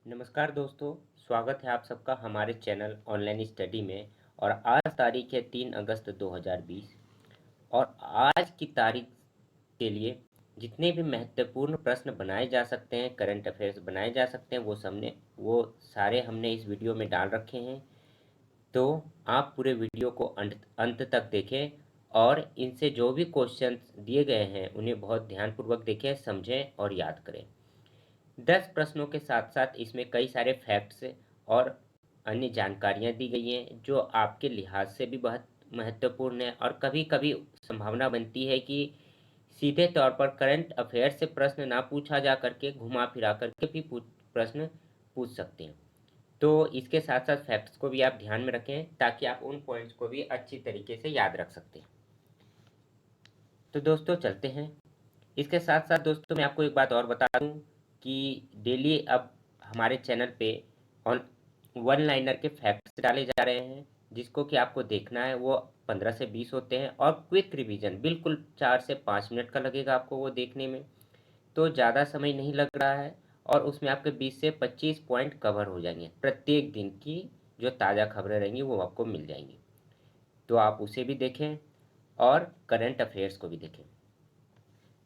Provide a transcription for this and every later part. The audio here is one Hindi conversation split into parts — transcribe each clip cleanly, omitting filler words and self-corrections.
नमस्कार दोस्तों, स्वागत है आप सबका हमारे चैनल ऑनलाइन स्टडी में। और आज तारीख है 3 अगस्त 2020। और आज की तारीख के लिए जितने भी महत्वपूर्ण प्रश्न बनाए जा सकते हैं, करंट अफेयर्स बनाए जा सकते हैं, वो सारे हमने इस वीडियो में डाल रखे हैं। तो आप पूरे वीडियो को अंत तक देखें और इनसे जो भी क्वेश्चन दिए गए हैं उन्हें बहुत ध्यानपूर्वक देखें, समझें और याद करें। 10 प्रश्नों के साथ साथ इसमें कई सारे फैक्ट्स और अन्य जानकारियां दी गई हैं जो आपके लिहाज से भी बहुत महत्वपूर्ण है। और कभी कभी संभावना बनती है कि सीधे तौर पर करंट अफेयर से प्रश्न ना पूछा जा करके घुमा फिरा करके भी प्रश्न पूछ सकते हैं। तो इसके साथ साथ फैक्ट्स को भी आप ध्यान में रखें ताकि आप उन पॉइंट्स को भी अच्छी तरीके से याद रख सकते हैं। तो दोस्तों चलते हैं। इसके साथ साथ दोस्तों मैं आपको एक बात और बता दूं कि डेली अब हमारे चैनल पे ऑन वन लाइनर के फैक्ट्स डाले जा रहे हैं, जिसको कि आपको देखना है। वो 15 से 20 होते हैं और क्विक रिवीजन बिल्कुल 4 से 5 मिनट का लगेगा आपको वो देखने में। तो ज़्यादा समय नहीं लग रहा है और उसमें आपके 20 से 25 पॉइंट कवर हो जाएंगे। प्रत्येक दिन की जो ताज़ा खबरें रहेंगी वो आपको मिल जाएंगी। तो आप उसे भी देखें और करंट अफेयर्स को भी देखें।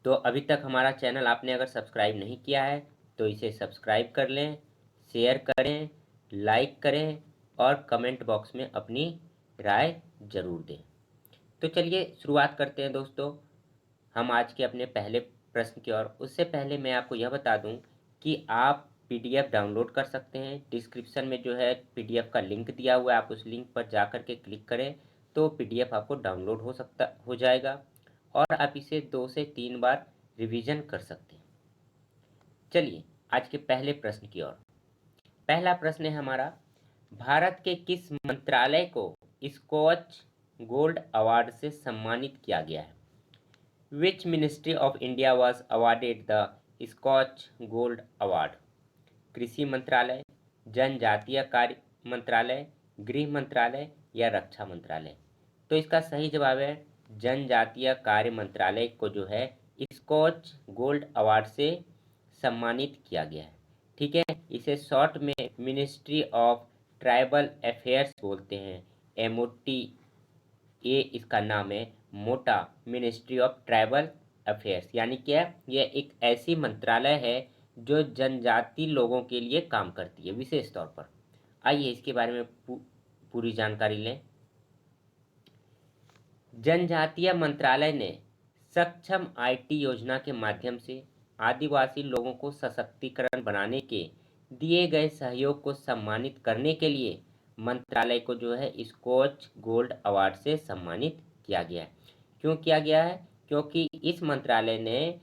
तो अभी तक हमारा चैनल आपने अगर सब्सक्राइब नहीं किया है तो इसे सब्सक्राइब कर लें, शेयर करें, लाइक करें और कमेंट बॉक्स में अपनी राय ज़रूर दें। तो चलिए शुरुआत करते हैं दोस्तों हम आज के अपने पहले प्रश्न की ओर। उससे पहले मैं आपको यह बता दूं कि आप पीडीएफ डाउनलोड कर सकते हैं। डिस्क्रिप्शन में जो है पीडीएफ का लिंक दिया हुआ है, आप उस लिंक पर जा कर के क्लिक करें तो पीडीएफ आपको डाउनलोड हो जाएगा और आप इसे 2 से 3 बार रिवीजन कर सकते हैं। चलिए आज के पहले प्रश्न की ओर। पहला प्रश्न है हमारा, भारत के किस मंत्रालय को स्कॉच गोल्ड अवार्ड से सम्मानित किया गया है? Which ministry of India was awarded the Scotch Gold Award? कृषि मंत्रालय, जनजातीय कार्य मंत्रालय, गृह मंत्रालय या रक्षा मंत्रालय? तो इसका सही जवाब है जनजातीय कार्य मंत्रालय को जो है स्कॉच गोल्ड अवार्ड से सम्मानित किया गया है। ठीक है, इसे शॉर्ट में मिनिस्ट्री ऑफ ट्राइबल अफेयर्स बोलते हैं, एमओटी। ये इसका नाम है मोटा, मिनिस्ट्री ऑफ ट्राइबल अफेयर्स। यानी क्या, यह एक ऐसी मंत्रालय है जो जनजाति लोगों के लिए काम करती है विशेष तौर पर। आइए इसके बारे में पूरी जानकारी लें। जनजातीय मंत्रालय ने सक्षम आईटी योजना के माध्यम से आदिवासी लोगों को सशक्तिकरण बनाने के दिए गए सहयोग को सम्मानित करने के लिए मंत्रालय को जो है स्कॉच गोल्ड अवार्ड से सम्मानित किया गया है। क्यों किया गया है? क्योंकि इस मंत्रालय ने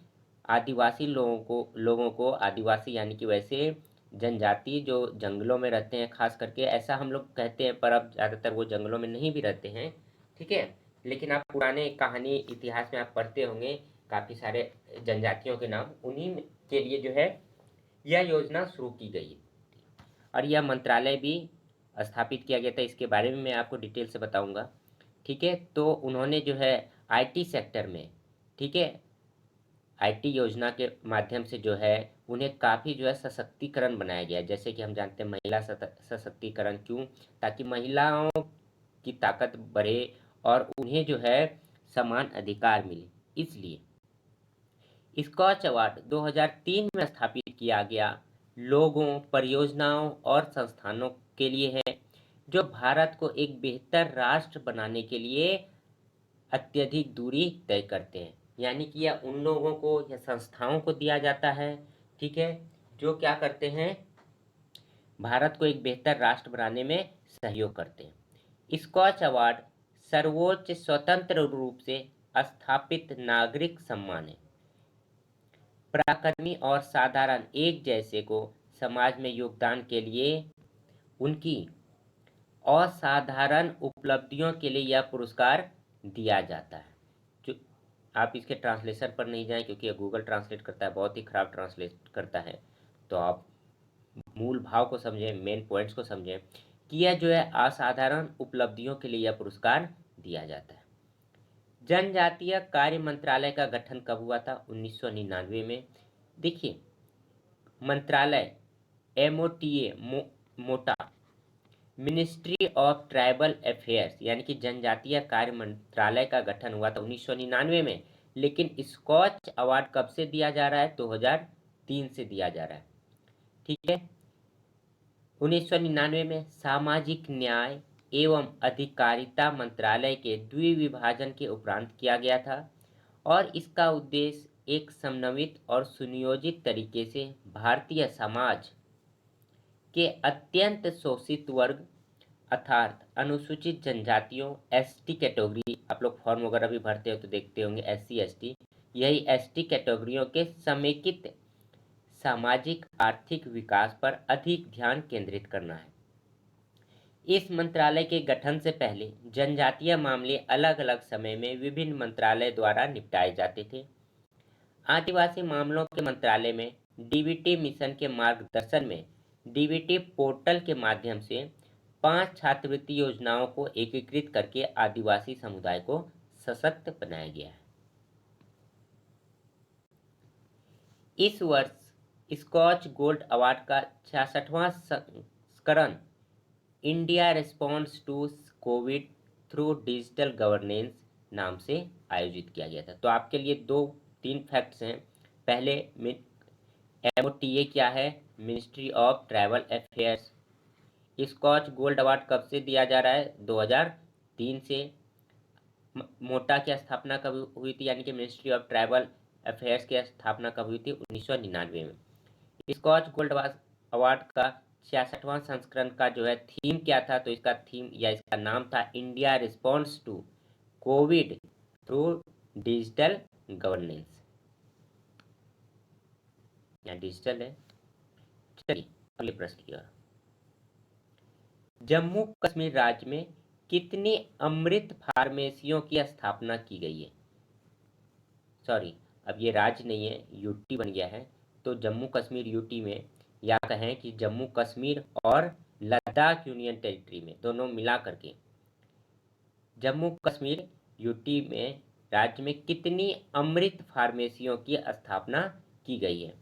आदिवासी लोगों को आदिवासी यानी कि वैसे जनजाति जो जंगलों में रहते हैं, खास करके ऐसा हम लोग कहते हैं पर अब ज़्यादातर वो जंगलों में नहीं भी रहते हैं। ठीक है, लेकिन आप पुराने कहानी इतिहास में आप पढ़ते होंगे काफ़ी सारे जनजातियों के नाम, उन्हीं के लिए जो है यह योजना शुरू की गई और यह मंत्रालय भी स्थापित किया गया था। इसके बारे में मैं आपको डिटेल से बताऊंगा। ठीक है, तो उन्होंने जो है आईटी सेक्टर में, ठीक है, आईटी योजना के माध्यम से जो है उन्हें काफ़ी जो है सशक्तिकरण बनाया गया है। जैसे कि हम जानते हैं महिला सशक्तिकरण, क्यों? ताकि महिलाओं की ताकत बढ़े और उन्हें जो है समान अधिकार मिले। इसलिए स्कॉच अवार्ड 2003 में स्थापित किया गया लोगों, परियोजनाओं और संस्थानों के लिए है जो भारत को एक बेहतर राष्ट्र बनाने के लिए अत्यधिक दूरी तय करते हैं। यानी कि यह उन लोगों को या संस्थाओं को दिया जाता है, ठीक है, जो क्या करते हैं, भारत को एक बेहतर राष्ट्र बनाने में सहयोग करते हैं। स्कॉच अवार्ड सर्वोच्च स्वतंत्र रूप से स्थापित नागरिक सम्मान है। पराक्रमी और साधारण एक जैसे को समाज में योगदान के लिए उनकी असाधारण उपलब्धियों के लिए यह पुरस्कार दिया जाता है। जो आप इसके ट्रांसलेशन पर नहीं जाएं क्योंकि यह गूगल ट्रांसलेट करता है, बहुत ही खराब ट्रांसलेट करता है। तो आप मूल भाव को समझें, मेन पॉइंट्स को समझें कि यह जो है असाधारण उपलब्धियों के लिए यह पुरस्कार दिया जाता है। जनजातीय कार्य मंत्रालय का गठन कब हुआ था? 1999 में। देखिए, मंत्रालय MOTA मोटा मिनिस्ट्री ऑफ ट्राइबल अफेयर्स यानी कि जनजातीय कार्य मंत्रालय का गठन हुआ था 1999 में। लेकिन स्कॉच अवार्ड कब से दिया जा रहा है? 2003 से दिया जा रहा है। ठीक है। 1999 में सामाजिक न्याय एवं अधिकारिता मंत्रालय के द्विविभाजन के उपरांत किया गया था और इसका उद्देश्य एक समन्वित और सुनियोजित तरीके से भारतीय समाज के अत्यंत शोषित वर्ग अर्थात अनुसूचित जनजातियों एसटी कैटेगरी, आप लोग फॉर्म वगैरह भी भरते हो तो देखते होंगे SC ST, यही ST कैटेगरियों के समेकित सामाजिक आर्थिक विकास पर अधिक ध्यान केंद्रित करना है। इस मंत्रालय के गठन से पहले जनजातीय मामले अलग अलग समय में विभिन्न मंत्रालय द्वारा निपटाए जाते थे। आदिवासी मामलों के मंत्रालय में DBT मिशन के मार्गदर्शन में DBT पोर्टल के माध्यम से 5 छात्रवृत्ति योजनाओं को एकीकृत करके आदिवासी समुदाय को सशक्त बनाया गया है। इस वर्ष स्कॉच गोल्ड अवार्ड का 66वां संस्करण India response to Covid through digital governance नाम से आयोजित किया गया था। तो आपके लिए 2-3 फैक्ट्स हैं। पहले MOTA क्या है? Ministry of tribal affairs. Skoch gold award कब से दिया जा रहा है? 2003 से। मोटा की स्थापना कब हुई थी? यानी कि मिनिस्ट्री ऑफ ट्राइबल अफेयर्स की स्थापना कब हुई थी? 1999 में। स्कॉच गोल्ड अवार्ड का 66वां संस्करण का जो है थीम क्या था? तो इसका थीम या इसका नाम था India response to Covid through digital governance. या डिजिटल है। चलिए अगले प्रश्न की ओर। जम्मू कश्मीर राज्य में कितनी अमृत फार्मेसियों की स्थापना की गई है? सॉरी, अब ये राज्य नहीं है, यूटी बन गया है। तो जम्मू कश्मीर यूटी में, या कहें कि जम्मू कश्मीर और लद्दाख यूनियन टेरिटरी में, दोनों मिला करके जम्मू कश्मीर यूटी में राज्य में कितनी अमृत फार्मेसियों की स्थापना की गई है?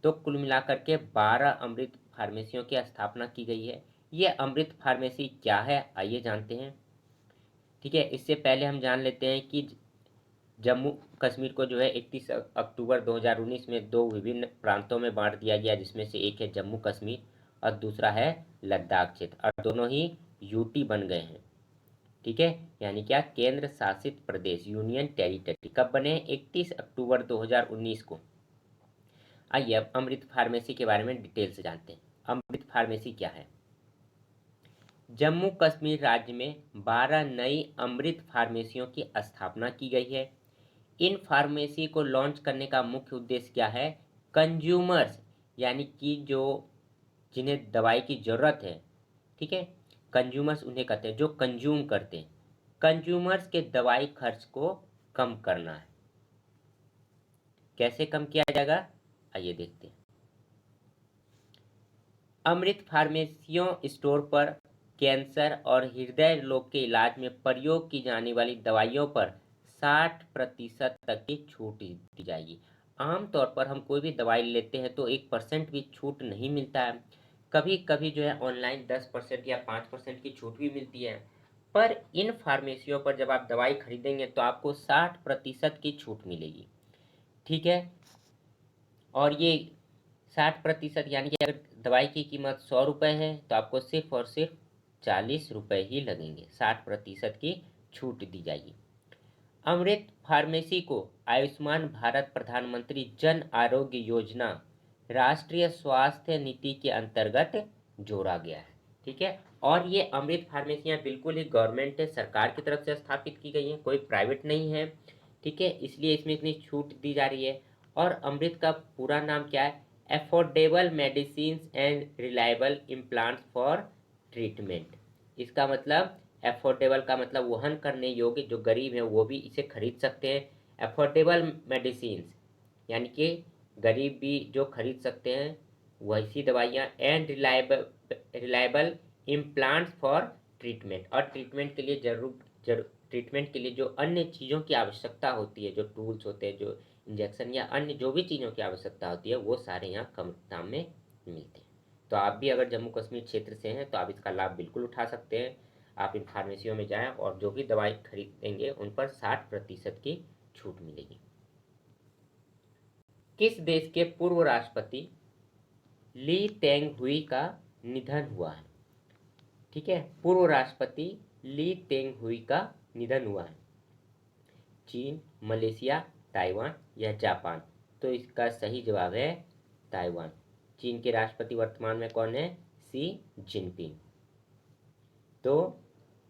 तो कुल मिलाकर के 12 अमृत फार्मेसियों की स्थापना की गई है। ये अमृत फार्मेसी क्या है, आइए जानते हैं। ठीक है, इससे पहले हम जान लेते हैं कि जम्मू कश्मीर को जो है 31 अक्टूबर 2019 में 2 विभिन्न प्रांतों में बांट दिया गया, जिसमें से एक है जम्मू कश्मीर और दूसरा है लद्दाख क्षेत्र, और दोनों ही यूटी बन गए हैं। ठीक है, यानी क्या? केंद्र शासित प्रदेश, यूनियन टेरिटरी। कब बने? 31 अक्टूबर 2019 को। आइए अब अमृत फार्मेसी के बारे में डिटेल से जानते हैं। अमृत फार्मेसी क्या है? जम्मू कश्मीर राज्य में 12 नई अमृत फार्मेसियों की स्थापना की गई है। इन फार्मेसी को लॉन्च करने का मुख्य उद्देश्य क्या है? कंज्यूमर्स यानी कि जो जिन्हें दवाई की ज़रूरत है, ठीक है, कंज्यूमर्स उन्हें कहते हैं जो कंज्यूम करते हैं, कंज्यूमर्स के दवाई खर्च को कम करना है। कैसे कम किया जाएगा, आइए देखते हैं। अमृत फार्मेसियों स्टोर पर कैंसर और हृदय रोग के इलाज में प्रयोग की जाने वाली दवाइयों पर 60% तक की छूट दी जाएगी। आमतौर पर हम कोई भी दवाई लेते हैं तो 1% भी छूट नहीं मिलता है। कभी कभी जो है ऑनलाइन 10% या 5% की छूट भी मिलती है, पर इन फार्मेसियों पर जब आप दवाई खरीदेंगे तो आपको 60% की छूट मिलेगी। ठीक है, और ये 60% यानी कि अगर दवाई की कीमत 100 रुपये है तो आपको सिर्फ और सिर्फ 40 रुपये ही लगेंगे। 60% की छूट दी जाएगी। अमृत फार्मेसी को आयुष्मान भारत प्रधानमंत्री जन आरोग्य योजना राष्ट्रीय स्वास्थ्य नीति के अंतर्गत जोड़ा गया है। ठीक है, और ये अमृत फार्मेसियां बिल्कुल ही गवर्नमेंट है, सरकार की तरफ से स्थापित की गई हैं, कोई प्राइवेट नहीं है। ठीक है, इसलिए इसमें इतनी छूट दी जा रही है। और अमृत का पूरा नाम क्या है? Affordable medicine and reliable implants for treatment. इसका मतलब अफोर्डेबल का मतलब वहन करने योग्य, जो गरीब है वो भी इसे खरीद सकते हैं। अफोर्डेबल मेडिसिन यानी कि गरीब भी जो खरीद सकते हैं वैसी दवाइयाँ। And reliable implants for treatment, और ट्रीटमेंट के लिए ट्रीटमेंट के लिए जो अन्य चीज़ों की आवश्यकता होती है, जो टूल्स होते हैं, जो इंजेक्शन या अन्य जो भी चीज़ों की आवश्यकता होती है, वो सारे यहाँ कम दाम में मिलते हैं। तो आप भी अगर जम्मू कश्मीर क्षेत्र से हैं तो आप इसका लाभ बिल्कुल उठा सकते हैं। आप इन फार्मेसियों में जाएं और जो भी दवाई खरीदेंगे उन पर 60% की छूट मिलेगी। किस देश के पूर्व राष्ट्रपति ली तेंग हुई का निधन हुआ है? ठीक है, पूर्व राष्ट्रपति ली तेंग हुई का निधन हुआ है। चीन, मलेशिया, ताइवान या जापान? तो इसका सही जवाब है ताइवान। चीन के राष्ट्रपति वर्तमान में कौन है? Xi Jinping. तो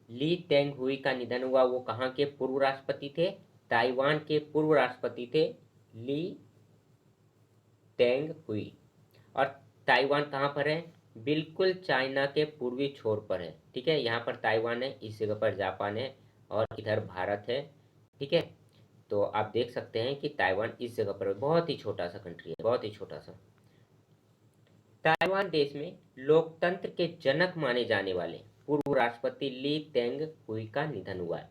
ली तेंग हुई का निधन हुआ, वो कहाँ के पूर्व राष्ट्रपति थे? ताइवान के पूर्व राष्ट्रपति थे ली तेंग हुई। और ताइवान कहाँ पर है? बिल्कुल चाइना के पूर्वी छोर पर है। ठीक है, यहाँ पर ताइवान है, इस जगह पर जापान है और इधर भारत है। ठीक है, तो आप देख सकते हैं कि ताइवान इस जगह पर बहुत ही छोटा सा कंट्री है, बहुत ही छोटा सा। ताइवान देश में लोकतंत्र के जनक माने जाने वाले पूर्व राष्ट्रपति ली तेंग हुई का निधन हुआ है।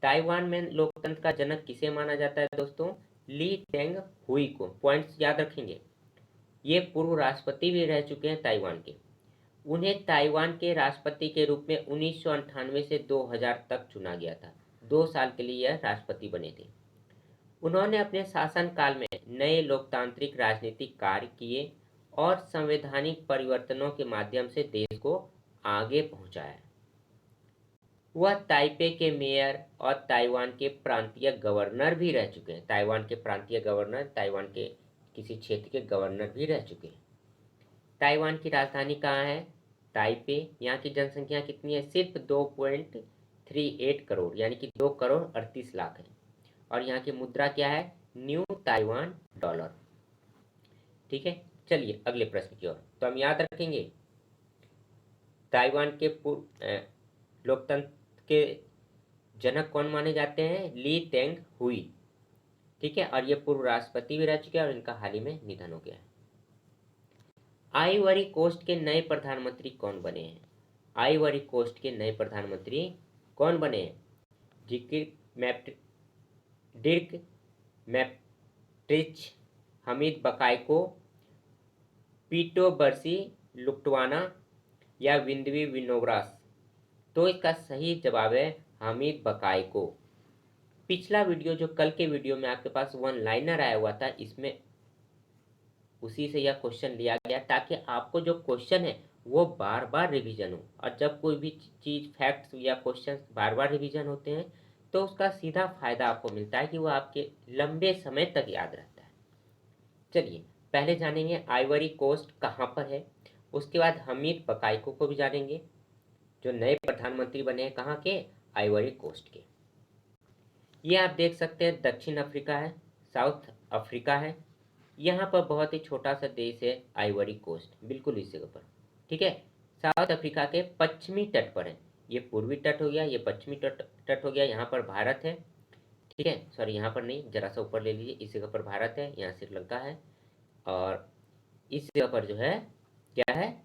ताइवान में लोकतंत्र का जनक किसे माना जाता है दोस्तों? ली तेंग हुई को। पॉइंट्स याद रखेंगे, ये पूर्व राष्ट्रपति भी रह चुके हैं ताइवान के। उन्हें ताइवान के राष्ट्रपति के रूप में 1998 से 2000 तक चुना गया था। 2 साल के लिए यह राष्ट्रपति बने थे। उन्होंने अपने शासनकाल में नए लोकतांत्रिक राजनीतिक कार्य किए और संवैधानिक परिवर्तनों के माध्यम से देश को आगे पहुंचाया। वह ताइपे के मेयर और ताइवान के प्रांतीय गवर्नर भी रह चुके हैं। ताइवान के प्रांतीय गवर्नर, ताइवान के किसी क्षेत्र के गवर्नर भी रह चुके हैं। ताइवान की राजधानी कहाँ है? ताइपे। यहाँ की जनसंख्या कितनी है? सिर्फ 2.38 करोड़, यानी कि 2 करोड़ 38 लाख है। और यहाँ की मुद्रा क्या है? New Taiwan dollar. ठीक है, चलिए अगले प्रश्न की ओर। तो हम याद रखेंगे ताइवान के लोकतंत्र के जनक कौन माने जाते हैं? ली तेंग हुई। ठीक है, और ये पूर्व राष्ट्रपति भी रह चुके हैं और इनका हाल ही में निधन हो गया है। आइवरी कोस्ट के नए प्रधानमंत्री कौन बने हैं? आइवरी कोस्ट के नए प्रधानमंत्री कौन बने हैं? डिर्क मैप्ट्रिच, हमीद बकायको, पीटो बर्सी लुक्टवाना या विंदवी विनोग्रास? तो इसका सही जवाब है हमीद बकायको। पिछला वीडियो जो कल के वीडियो में आपके पास वन लाइनर आया हुआ था, इसमें उसी से यह क्वेश्चन लिया गया ताकि आपको जो क्वेश्चन है वो बार बार रिवीजन हो। और जब कोई भी चीज़, फैक्ट्स या क्वेश्चन बार बार रिवीजन होते हैं तो उसका सीधा फायदा आपको मिलता है कि वो आपके लंबे समय तक याद रहता है। चलिए पहले जानेंगे आइवरी कोस्ट कहाँ पर है, उसके बाद हमीद बकायको को भी जानेंगे जो नए प्रधानमंत्री बने हैं कहाँ के? आइवरी कोस्ट के। ये आप देख सकते हैं दक्षिण अफ्रीका है, साउथ अफ्रीका है। यहाँ पर बहुत ही छोटा सा देश है आइवरी कोस्ट, बिल्कुल इस जगह पर। ठीक है, साउथ अफ्रीका के पश्चिमी तट पर है। ये पूर्वी तट हो गया, ये पश्चिमी तट हो गया। यहाँ पर भारत है। ठीक है, सॉरी यहाँ पर नहीं, जरा सा ऊपर ले लीजिए। इस जगह पर भारत है, यहाँ श्रीलंका है और इस जगह पर जो है क्या है?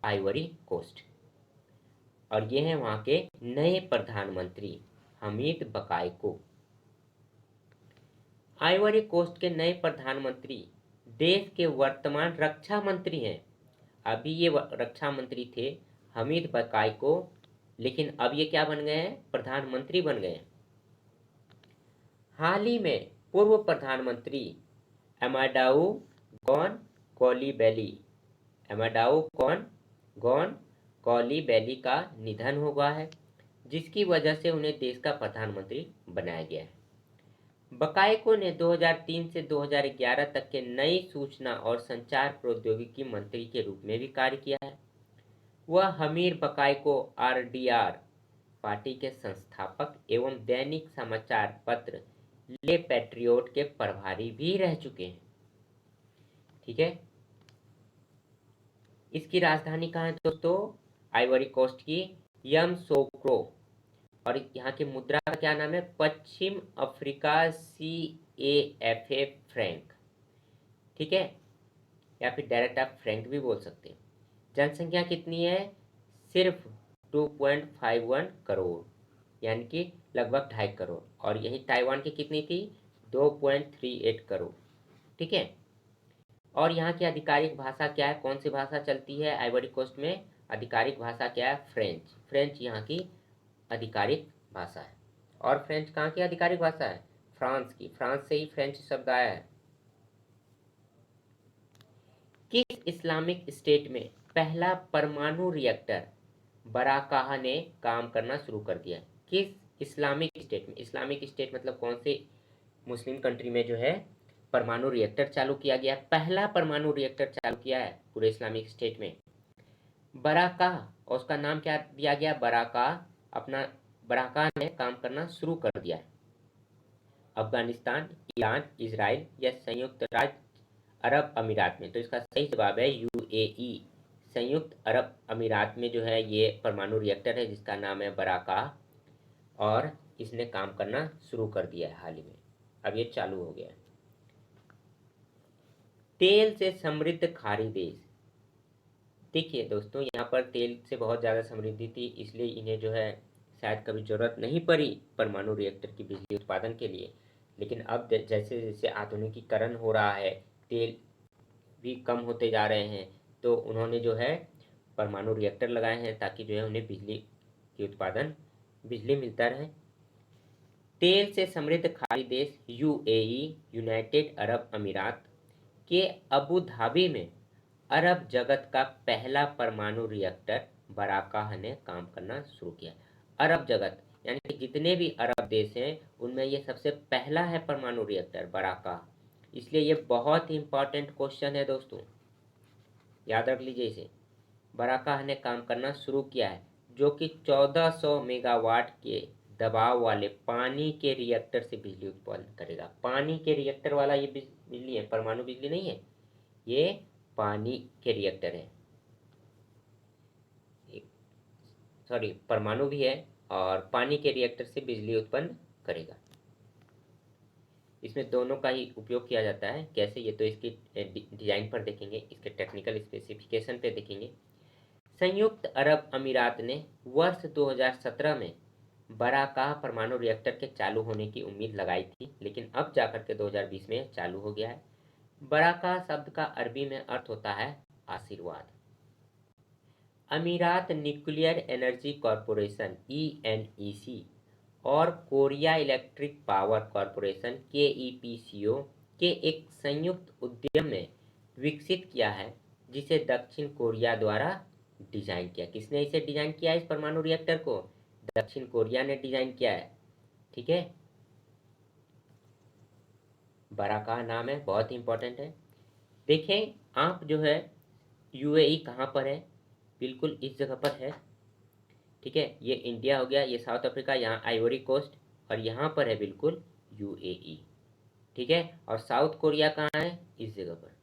Ivory Coast. और ये है वहाँ के नए प्रधानमंत्री हमीद बकायको। आइवरी कोस्ट के नए प्रधानमंत्री देश के वर्तमान रक्षा मंत्री हैं। अभी ये रक्षा मंत्री थे हमीद बकायको, लेकिन अब ये क्या बन गए हैं? प्रधानमंत्री बन गए हैं। हाल ही में पूर्व प्रधानमंत्री एमाडाऊ गॉन कोलिबैली, एमाडाऊ गॉन कोलिबैली का निधन हुआ है, जिसकी वजह से उन्हें देश का प्रधानमंत्री बनाया गया है। बकायको ने 2003 से 2011 तक के नई सूचना और संचार प्रौद्योगिकी मंत्री के रूप में भी कार्य किया है। वह हमीर बकायको आरडीआर पार्टी के संस्थापक एवं दैनिक समाचार पत्र ले पैट्रियोट के प्रभारी भी रह चुके हैं। ठीक है, इसकी राजधानी कहाँ है दोस्तों? आइवरी कोस्ट की यमसोक्रो। और यहाँ की मुद्रा का क्या नाम है? पश्चिम अफ्रीका CAFA फ्रैंक। ठीक है, या फिर डायरेक्ट आप फ्रैंक भी बोल सकते हैं। जनसंख्या कितनी है? सिर्फ 2.51 करोड़, यानी कि लगभग 2.5 करोड़। और यही ताइवान की कितनी थी? 2.38 करोड़। ठीक है, और यहाँ की आधिकारिक भाषा क्या है, कौन सी भाषा चलती है आइवरी कोस्ट में? आधिकारिक भाषा क्या है? फ्रेंच। फ्रेंच यहाँ की आधिकारिक भाषा है। और फ्रेंच कहाँ की आधिकारिक भाषा है? फ्रांस की। फ्रांस से ही फ्रेंच शब्द आया है। किस इस्लामिक स्टेट में पहला परमाणु रिएक्टर बराकाह ने काम करना शुरू कर दिया? किस इस्लामिक स्टेट में? इस्लामिक स्टेट मतलब कौन से मुस्लिम कंट्री में जो है परमाणु रिएक्टर चालू किया गया? पहला परमाणु रिएक्टर चालू किया है पूरे इस्लामिक स्टेट में बराकाह, और उसका नाम क्या दिया गया? बराकाह। अपना बराकाह ने काम करना शुरू कर दिया है। अफगानिस्तान, ईरान, इजराइल या संयुक्त राज्य अरब अमीरात में? तो इसका सही जवाब है यूएई। संयुक्त अरब अमीरात में जो है ये परमाणु रिएक्टर है जिसका नाम है बराकाह, और इसने काम करना शुरू कर दिया है हाल ही में। अब ये चालू हो गया है। तेल से समृद्ध खाड़ी देश। देखिए दोस्तों, यहाँ पर तेल से बहुत ज़्यादा समृद्धि थी, इसलिए इन्हें जो है शायद कभी ज़रूरत नहीं पड़ी परमाणु रिएक्टर की बिजली उत्पादन के लिए। लेकिन अब जैसे जैसे आधुनिकीकरण हो रहा है, तेल भी कम होते जा रहे हैं, तो उन्होंने जो है परमाणु रिएक्टर लगाए हैं ताकि जो है उन्हें बिजली की उत्पादन बिजली मिलता रहे। तेल से समृद्ध खाड़ी देश यूएई, यूनाइटेड अरब अमीरात के अबू धाबी में अरब जगत का पहला परमाणु रिएक्टर बराकाह ने काम करना शुरू किया। अरब जगत यानी कि जितने भी अरब देश हैं उनमें ये सबसे पहला है परमाणु रिएक्टर बराकाह। इसलिए ये बहुत ही इंपॉर्टेंट क्वेश्चन है दोस्तों, याद रख लीजिए इसे। बराकाह ने काम करना शुरू किया है जो कि 1400 मेगावाट के दबाव वाले पानी के रिएक्टर से बिजली उत्पन्न करेगा। पानी के रिएक्टर वाला ये बिजली है, परमाणु बिजली नहीं है, ये पानी के रिएक्टर है। सॉरी, परमाणु भी है और पानी के रिएक्टर से बिजली उत्पन्न करेगा। इसमें दोनों का ही उपयोग किया जाता है। कैसे, ये तो इसकी डिजाइन पर देखेंगे, इसके टेक्निकल स्पेसिफिकेशन पे देखेंगे। संयुक्त अरब अमीरात ने वर्ष 2017 में बराकाह परमाणु रिएक्टर के चालू होने की उम्मीद लगाई थी, लेकिन अब जाकर के 2020 में चालू हो गया है। बराकाह शब्द का अरबी में अर्थ होता है आशीर्वाद। अमीरात न्यूक्लियर एनर्जी कॉरपोरेशन (ENEC) और Korea electric power corporation (KEPCO) के एक संयुक्त उद्यम ने विकसित किया है, जिसे दक्षिण कोरिया द्वारा डिजाइन किया। किसने इसे डिजाइन किया है? इस परमाणु रिएक्टर को दक्षिण कोरिया ने डिजाइन किया है। ठीक है, बराकाह नाम है, बहुत ही इंपॉर्टेंट है। देखें आप जो है यूएई कहाँ पर है? बिल्कुल इस जगह पर है। ठीक है, ये इंडिया हो गया, ये साउथ अफ्रीका, यहाँ आइवरी कोस्ट, और यहाँ पर है बिल्कुल यूएई। ठीक है, और साउथ कोरिया कहाँ है? इस जगह पर।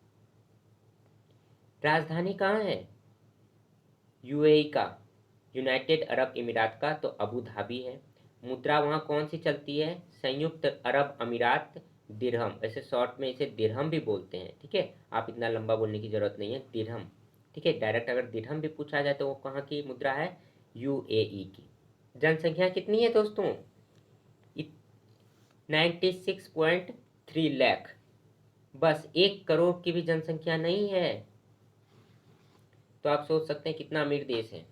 राजधानी कहाँ है यूएई का? यूनाइटेड अरब अमीरात का तो अबू धाबी है। मुद्रा वहाँ कौन सी चलती है? संयुक्त अरब अमीरात दिरहम, ऐसे शॉर्ट में इसे दिरहम भी बोलते हैं। ठीक है, आप इतना लंबा बोलने की जरूरत नहीं है, दिरहम। ठीक है, डायरेक्ट अगर दिरहम भी पूछा जाए तो वो कहाँ की मुद्रा है? यूएई की। जनसंख्या कितनी है दोस्तों? 96.3 लाख। बस 1 करोड़ की भी जनसंख्या नहीं है। तो आप सोच सकते हैं कितना अमीर देश है।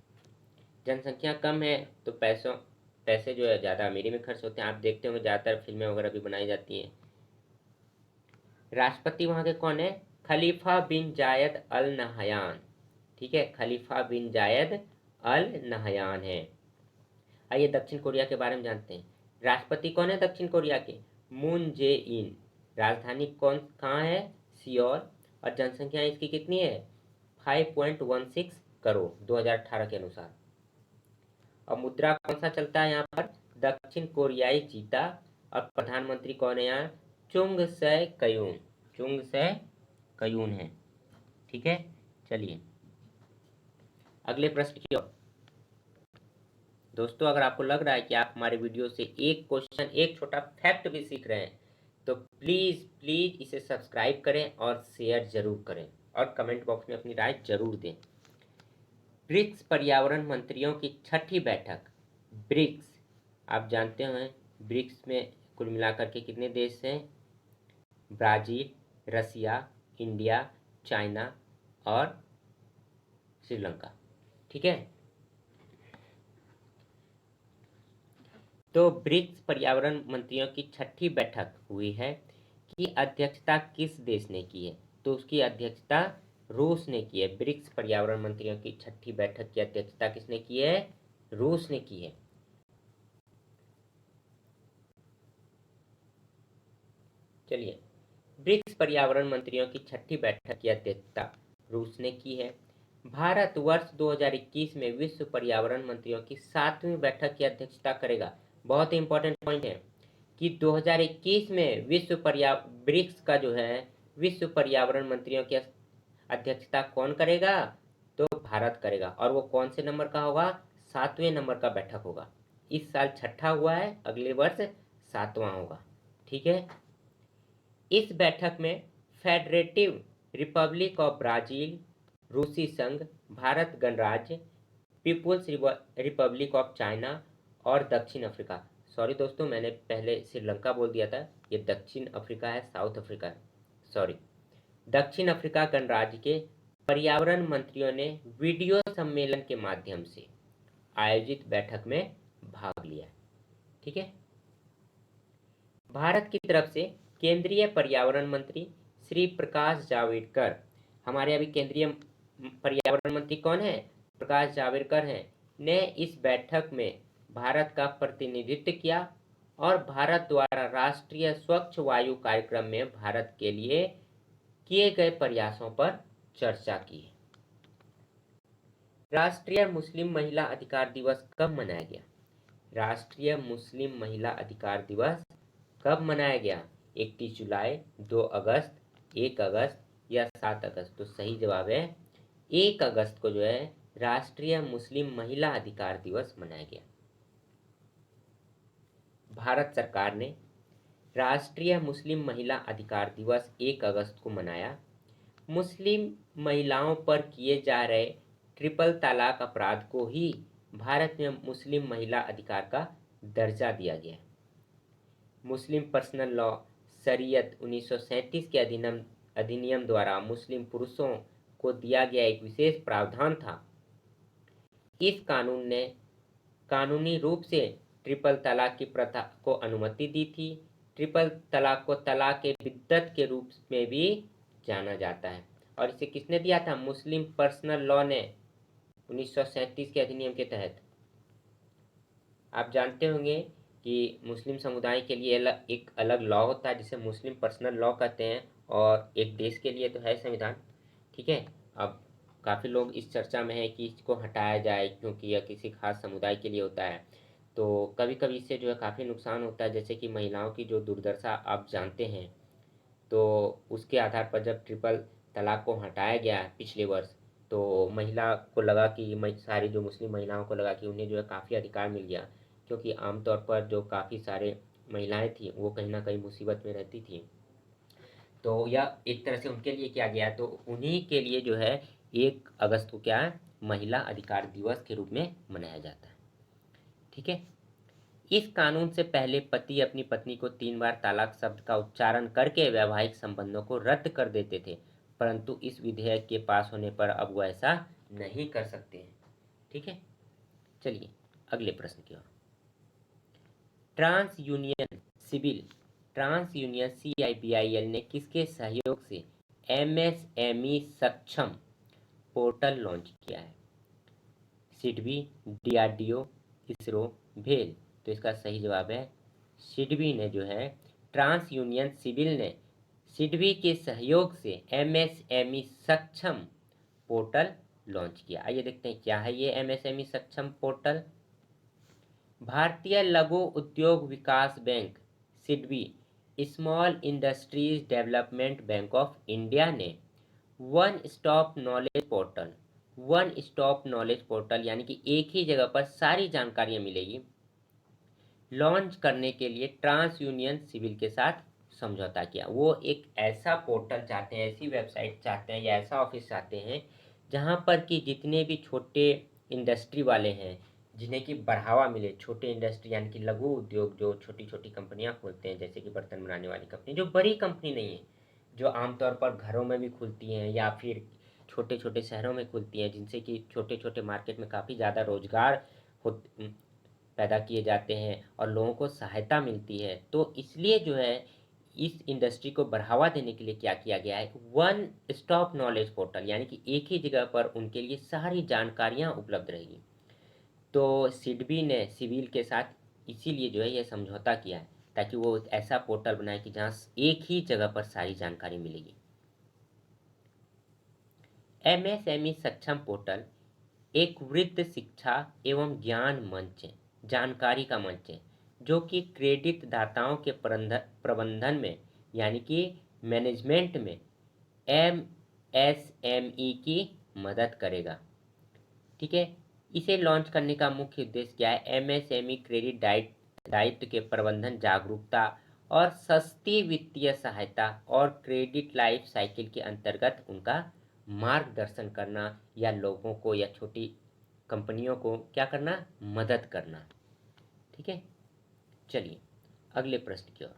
जनसंख्या कम है तो पैसे जो है ज़्यादा अमीरी में खर्च होते हैं। आप देखते होंगे ज़्यादातर फिल्में वगैरह भी बनाई जाती हैं। राष्ट्रपति वहाँ के कौन है? खलीफा बिन जायद अल नहयान। ठीक है, खलीफा बिन जायद अल नहयान है। आइए दक्षिण कोरिया के बारे में जानते हैं। राष्ट्रपति कौन है दक्षिण कोरिया के? मून जे इन। राजधानी कहाँ है? सियोल। और जनसंख्या इसकी कितनी है? 5.16 करोड़ 2018 के अनुसार। और मुद्रा कौन सा चलता है यहाँ पर? दक्षिण कोरियाई जीता। और प्रधानमंत्री कौन है यहाँ? चुंग सै कयून। चुंग सै कयून है। ठीक है, चलिए अगले प्रश्न की ओर। दोस्तों, अगर आपको लग रहा है कि आप हमारे वीडियो से एक क्वेश्चन, एक छोटा फैक्ट भी सीख रहे हैं, तो प्लीज़ प्लीज़ इसे सब्सक्राइब करें और शेयर जरूर करें, और कमेंट बॉक्स में अपनी राय जरूर दें। ब्रिक्स पर्यावरण मंत्रियों की 6ठी बैठक। ब्रिक्स आप जानते हैं, ब्रिक्स में कुल मिलाकर के कितने देश हैं? ब्राज़ील, रसिया, इंडिया, चाइना और श्रीलंका। ठीक है, तो ब्रिक्स पर्यावरण मंत्रियों की छठी बैठक हुई है कि अध्यक्षता किस देश ने की है? तो उसकी अध्यक्षता रूस ने की है। ब्रिक्स पर्यावरण मंत्रियों की छठी बैठक की अध्यक्षता किसने की है? रूस ने की है। चलिए, ब्रिक्स पर्यावरण मंत्रियों की छठी बैठक की अध्यक्षता रूस ने की है। भारत वर्ष 2021 में विश्व पर्यावरण मंत्रियों की 7वीं बैठक की अध्यक्षता करेगा। बहुत ही इंपॉर्टेंट पॉइंट है कि 2021 में ब्रिक्स का जो है विश्व पर्यावरण मंत्रियों की अध्यक्षता कौन करेगा? तो भारत करेगा। और वो कौन से नंबर का होगा? 7वें नंबर का बैठक होगा। इस साल छठा हुआ है, अगले वर्ष 7वां होगा। ठीक है, इस बैठक में फेडरेटिव रिपब्लिक ऑफ ब्राजील, रूसी संघ, भारत गणराज्य, पीपुल्स रिपब्लिक ऑफ चाइना और दक्षिण अफ्रीका, सॉरी दोस्तों मैंने पहले श्रीलंका बोल दिया था, ये दक्षिण अफ्रीका है, साउथ अफ्रीका है, सॉरी, दक्षिण अफ्रीका गणराज्य के पर्यावरण मंत्रियों ने वीडियो सम्मेलन के माध्यम से आयोजित बैठक में भाग लिया। ठीक है, भारत की तरफ से केंद्रीय पर्यावरण मंत्री श्री प्रकाश जावड़ेकर, हमारे अभी केंद्रीय पर्यावरण मंत्री कौन है? प्रकाश जावड़ेकर हैं, ने इस बैठक में भारत का प्रतिनिधित्व किया और भारत द्वारा राष्ट्रीय स्वच्छ वायु कार्यक्रम में भारत के लिए किए गए प्रयासों पर चर्चा की। राष्ट्रीय मुस्लिम महिला अधिकार दिवस कब मनाया गया? राष्ट्रीय मुस्लिम महिला अधिकार दिवस कब मनाया गया? 31 जुलाई, 2 अगस्त, 1 अगस्त या 7 अगस्त? तो सही जवाब है 1 अगस्त को जो है राष्ट्रीय मुस्लिम महिला अधिकार दिवस मनाया गया। भारत सरकार ने राष्ट्रीय मुस्लिम महिला अधिकार दिवस 1 अगस्त को मनाया। मुस्लिम महिलाओं पर किए जा रहे ट्रिपल तलाक अपराध को ही भारत में मुस्लिम महिला अधिकार का दर्जा दिया गया। मुस्लिम पर्सनल लॉ शरीयत 1937 के अधिनियम द्वारा मुस्लिम पुरुषों को दिया गया एक विशेष प्रावधान था। इस कानून ने कानूनी रूप से ट्रिपल तलाक की प्रथा को अनुमति दी थी। ट्रिपल तलाक को तलाक ए बिद्दत के रूप में भी जाना जाता है और इसे किसने दिया था? मुस्लिम पर्सनल लॉ ने 1937 के अधिनियम के तहत। आप जानते होंगे कि मुस्लिम समुदाय के लिए एक अलग लॉ होता है जिसे मुस्लिम पर्सनल लॉ कहते हैं और एक देश के लिए तो है संविधान। ठीक है, अब काफ़ी लोग इस चर्चा में है कि इसको हटाया जाए क्योंकि यह किसी खास समुदाय के लिए होता है। तो कभी कभी इससे जो है काफ़ी नुकसान होता है, जैसे कि महिलाओं की जो दुर्दशा आप जानते हैं। तो उसके आधार पर जब ट्रिपल तलाक को हटाया गया पिछले वर्ष, तो महिला को लगा कि सारी जो मुस्लिम महिलाओं को लगा कि उन्हें जो है काफ़ी अधिकार मिल गया, क्योंकि आमतौर पर जो काफ़ी सारे महिलाएं थी वो कहीं ना कहीं मुसीबत में रहती थी। तो यह एक तरह से उनके लिए किया गया, तो उन्हीं के लिए जो है 1 अगस्त को क्या है महिला अधिकार दिवस के रूप में मनाया जाता है। ठीक है, इस कानून से पहले पति अपनी पत्नी को 3 बार तलाक शब्द का उच्चारण करके वैवाहिक संबंधों को रद्द कर देते थे, परंतु इस विधेयक के पास होने पर अब वो ऐसा नहीं कर सकते हैं। ठीक है, चलिए अगले प्रश्न की ओर। ट्रांस यूनियन CIBIL ने किसके सहयोग से MSME सक्षम पोर्टल लॉन्च किया है? सिडबी, DRDO, इसरो, भेल? तो इसका सही जवाब है सिडबी ने जो है ट्रांस यूनियन सिविल ने सिडबी के सहयोग से MSME सक्षम पोर्टल लॉन्च किया। आइए देखते हैं क्या है ये MSME सक्षम पोर्टल। भारतीय लघु उद्योग विकास bank SIDBI small industries development bank of India ने वन स्टॉप नॉलेज पोर्टल यानी कि एक ही जगह पर सारी जानकारियां मिलेगी, लॉन्च करने के लिए ट्रांस यूनियन सिविल के साथ समझौता किया। वो एक ऐसा पोर्टल चाहते हैं, ऐसी वेबसाइट चाहते हैं या ऐसा ऑफिस चाहते हैं जहां पर कि जितने भी छोटे इंडस्ट्री वाले हैं जिन्हें कि बढ़ावा मिले, छोटे इंडस्ट्री यानी कि लघु उद्योग जो छोटी छोटी कंपनियां खोलते हैं, जैसे कि बर्तन बनाने वाली कंपनी, जो बड़ी कंपनी नहीं है, जो आमतौर पर घरों में भी खुलती हैं या फिर छोटे छोटे शहरों में खुलती हैं, जिनसे कि छोटे छोटे मार्केट में काफ़ी ज़्यादा रोजगार हो पैदा किए जाते हैं और लोगों को सहायता मिलती है। तो इसलिए जो है इस इंडस्ट्री को बढ़ावा देने के लिए क्या किया गया है, वन स्टॉप नॉलेज पोर्टल, यानी कि एक ही जगह पर उनके लिए सारी जानकारियाँ उपलब्ध रहेगी। तो सिडबी ने सिविल के साथ इसीलिए जो है यह समझौता किया है, ताकि वो एक ऐसा पोर्टल बनाए कि जहाँ एक ही जगह पर सारी जानकारी मिलेगी। एमएसएमई सक्षम पोर्टल एक वृद्ध शिक्षा एवं ज्ञान मंच है, जानकारी का मंच है, जो कि क्रेडिट दाताओं के प्रबंधन में, यानी कि मैनेजमेंट में एमएसएमई की मदद करेगा। ठीक है, इसे लॉन्च करने का मुख्य उद्देश्य क्या है, एमएसएमई क्रेडिट दायित्व के प्रबंधन, जागरूकता और सस्ती वित्तीय सहायता और क्रेडिट लाइफ साइकिल के अंतर्गत उनका मार्गदर्शन करना, या लोगों को या छोटी कंपनियों को क्या करना, मदद करना। ठीक है, चलिए अगले प्रश्न की ओर।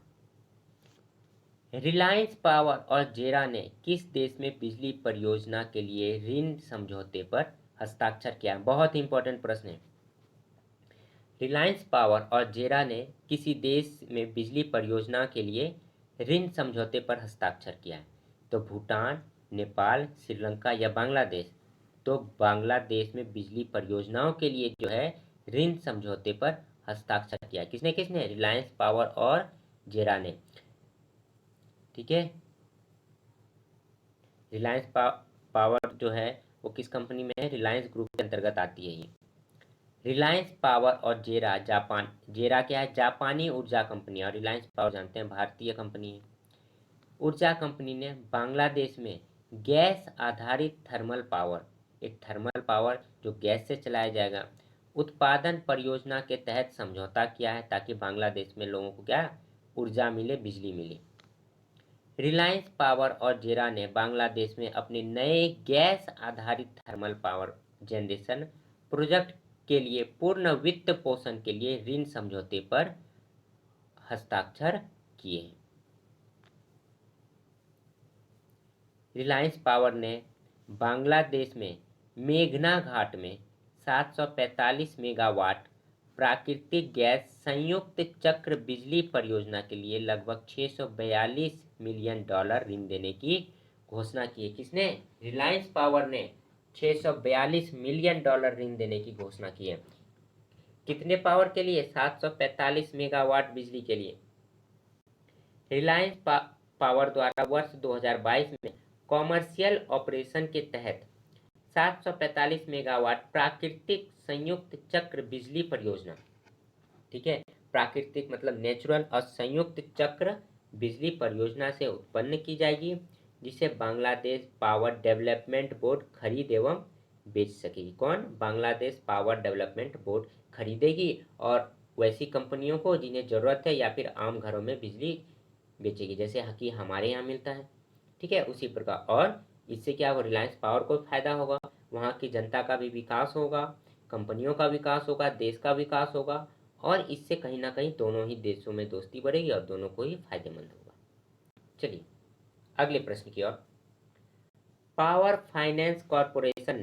रिलायंस पावर और जेरा ने किस देश में बिजली परियोजना के लिए ऋण समझौते पर हस्ताक्षर किया? बहुत ही इंपॉर्टेंट प्रश्न है। रिलायंस पावर और जेरा ने किसी देश में बिजली परियोजना के लिए ऋण समझौते पर हस्ताक्षर किया है? तो भूटान, नेपाल, श्रीलंका या बांग्लादेश? तो बांग्लादेश में बिजली परियोजनाओं के लिए जो है ऋण समझौते पर हस्ताक्षर किया। किसने किसने? रिलायंस पावर और जेरा ने। ठीक है, रिलायंस पावर जो है वो किस कंपनी में है? रिलायंस ग्रुप के अंतर्गत आती है ये। रिलायंस पावर और जेरा, जापान, जेरा क्या है? जापानी ऊर्जा कंपनी, और रिलायंस पावर जानते हैं भारतीय कंपनी है। ऊर्जा कंपनी ने बांग्लादेश में गैस आधारित थर्मल पावर, एक थर्मल पावर जो गैस से चलाया जाएगा, उत्पादन परियोजना के तहत समझौता किया है, ताकि बांग्लादेश में लोगों को क्या ऊर्जा मिले, बिजली मिले। रिलायंस पावर और जेरा ने बांग्लादेश में अपने नए गैस आधारित थर्मल पावर जनरेशन प्रोजेक्ट के लिए पूर्ण वित्त पोषण के लिए ऋण समझौते पर हस्ताक्षर किए हैं। रिलायंस पावर ने बांग्लादेश में मेघना घाट में 745 मेगावाट प्राकृतिक गैस संयुक्त चक्र बिजली परियोजना के लिए लगभग $642 मिलियन ऋण देने की घोषणा की है। किसने? रिलायंस पावर ने $642 मिलियन ऋण देने की घोषणा की है। कितने पावर के लिए? 745 मेगावाट बिजली के लिए। रिलायंस पावर द्वारा वर्ष 2022 में कॉमर्शियल ऑपरेशन के तहत 745 मेगावाट प्राकृतिक संयुक्त चक्र बिजली परियोजना, ठीक है, प्राकृतिक मतलब नेचुरल, और संयुक्त चक्र बिजली परियोजना से उत्पन्न की जाएगी, जिसे बांग्लादेश पावर डेवलपमेंट बोर्ड खरीद एवं बेच सकेगी। कौन? बांग्लादेश पावर डेवलपमेंट बोर्ड खरीदेगी और वैसी कंपनियों को जिन्हें ज़रूरत है, या फिर आम घरों में बिजली बेचेगी, जैसे कि हमारे यहाँ मिलता है। ठीक है, उसी प्रकार। और इससे क्या होगा? रिलायंस पावर को फायदा होगा, वहाँ की जनता का भी विकास होगा, कंपनियों का विकास होगा, देश का विकास होगा, और इससे कहीं ना कहीं दोनों ही देशों में दोस्ती बढ़ेगी और दोनों को ही फायदेमंद होगा। चलिए अगले प्रश्न की ओर। पावर फाइनेंस कॉरपोरेशन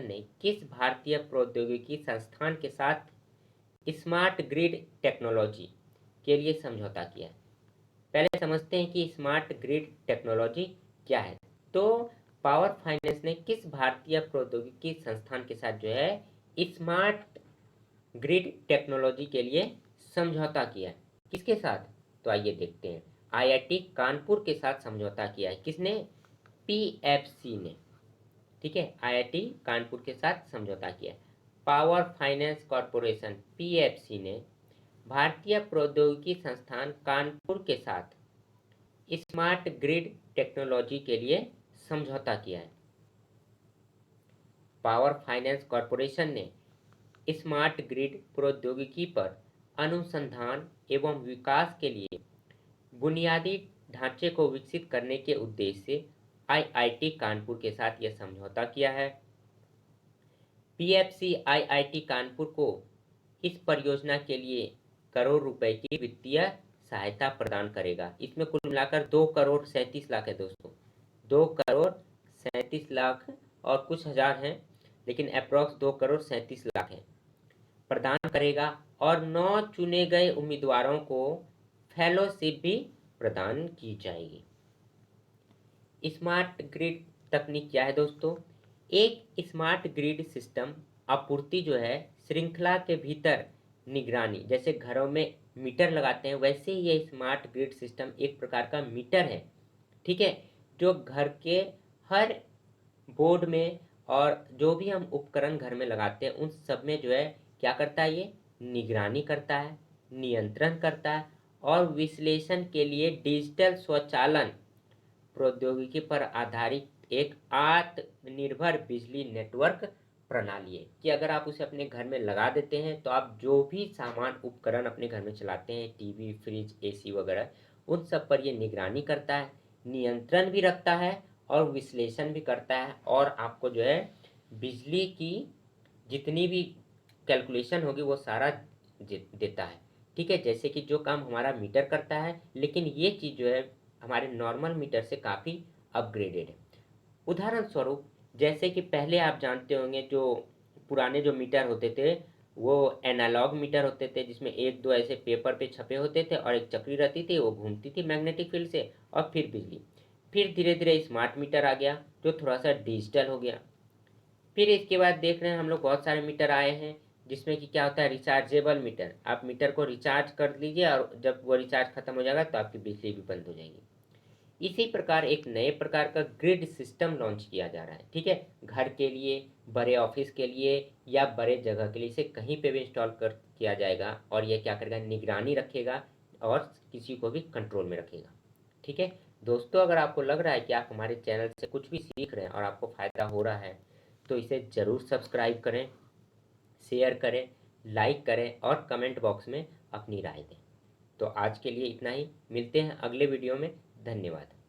ने किस भारतीय प्रौद्योगिकी संस्थान के साथ स्मार्ट ग्रिड टेक्नोलॉजी के लिए समझौता किया है? पहले समझते हैं कि स्मार्ट ग्रिड टेक्नोलॉजी क्या है। तो पावर फाइनेंस ने किस भारतीय प्रौद्योगिकी संस्थान के साथ जो है स्मार्ट ग्रिड टेक्नोलॉजी के लिए समझौता किया है? किसके साथ? तो आइए देखते हैं। आईआईटी कानपुर के साथ समझौता किया है। किसने? पीएफसी ने। ठीक है, आईआईटी कानपुर के साथ समझौता किया है। पावर फाइनेंस कॉरपोरेशन पीएफसी ने भारतीय प्रौद्योगिकी संस्थान कानपुर के साथ स्मार्ट ग्रिड टेक्नोलॉजी के लिए समझौता किया है। पावर फाइनेंस कॉरपोरेशन ने स्मार्ट ग्रिड प्रौद्योगिकी पर अनुसंधान एवं विकास के लिए बुनियादी ढांचे को विकसित करने के उद्देश्य से आईआईटी कानपुर के साथ यह समझौता किया है। पीएफसी आईआईटी कानपुर को इस परियोजना के लिए करोड़ रुपए की वित्तीय सहायता प्रदान करेगा। इसमें कुल मिलाकर 2,37,00,000 है दोस्तों, 2,37,00,000 और कुछ हज़ार हैं, लेकिन अप्रॉक्स 2,37,00,000 है प्रदान करेगा। और 9 चुने गए उम्मीदवारों को फेलोशिप भी प्रदान की जाएगी। स्मार्ट ग्रिड तकनीक क्या है दोस्तों? एक स्मार्ट ग्रिड सिस्टम आपूर्ति जो है श्रृंखला के भीतर निगरानी, जैसे घरों में मीटर लगाते हैं वैसे ही ये स्मार्ट ग्रिड सिस्टम एक प्रकार का मीटर है, ठीक है, जो घर के हर बोर्ड में और जो भी हम उपकरण घर में लगाते हैं उन सब में जो है क्या करता है, ये निगरानी करता है, नियंत्रण करता है और विश्लेषण के लिए डिजिटल स्वचालन प्रौद्योगिकी पर आधारित एक आत्मनिर्भर बिजली नेटवर्क प्रणाली है कि अगर आप उसे अपने घर में लगा देते हैं तो आप जो भी सामान उपकरण अपने घर में चलाते हैं, टीवी, फ्रिज, एसी वगैरह, उन सब पर ये निगरानी करता है, नियंत्रण भी रखता है और विश्लेषण भी करता है और आपको जो है बिजली की जितनी भी कैलकुलेशन होगी वो सारा देता है, ठीक है। जैसे कि जो काम हमारा मीटर करता है, लेकिन ये चीज़ जो है हमारे नॉर्मल मीटर से काफ़ी अपग्रेडेड है। उदाहरण स्वरूप जैसे कि पहले आप जानते होंगे जो पुराने जो मीटर होते थे वो एनालॉग मीटर होते थे, जिसमें एक दो ऐसे पेपर पे छपे होते थे और एक चक्री रहती थी, वो घूमती थी मैग्नेटिक फील्ड से और फिर बिजली। फिर धीरे धीरे स्मार्ट मीटर आ गया जो थोड़ा सा डिजिटल हो गया। फिर इसके बाद देख रहे हैं हम लोग बहुत सारे मीटर आए हैं जिसमें कि क्या होता है, रिचार्जेबल मीटर। आप मीटर को रिचार्ज कर लीजिए और जब वो रिचार्ज खत्म हो जाएगा तो आपकी बिजली भी बंद हो जाएगी। इसी प्रकार एक नए प्रकार का ग्रिड सिस्टम लॉन्च किया जा रहा है, ठीक है, घर के लिए, बड़े ऑफिस के लिए या बड़े जगह के लिए इसे कहीं पे भी इंस्टॉल कर किया जाएगा और यह क्या करेगा, निगरानी रखेगा और किसी को भी कंट्रोल में रखेगा, ठीक है। दोस्तों अगर आपको लग रहा है कि आप हमारे चैनल से कुछ भी सीख रहे हैं और आपको फ़ायदा हो रहा है तो इसे ज़रूर सब्सक्राइब करें, शेयर करें, लाइक करें और कमेंट बॉक्स में अपनी राय दें। तो आज के लिए इतना ही, मिलते हैं अगले वीडियो में। धन्यवाद।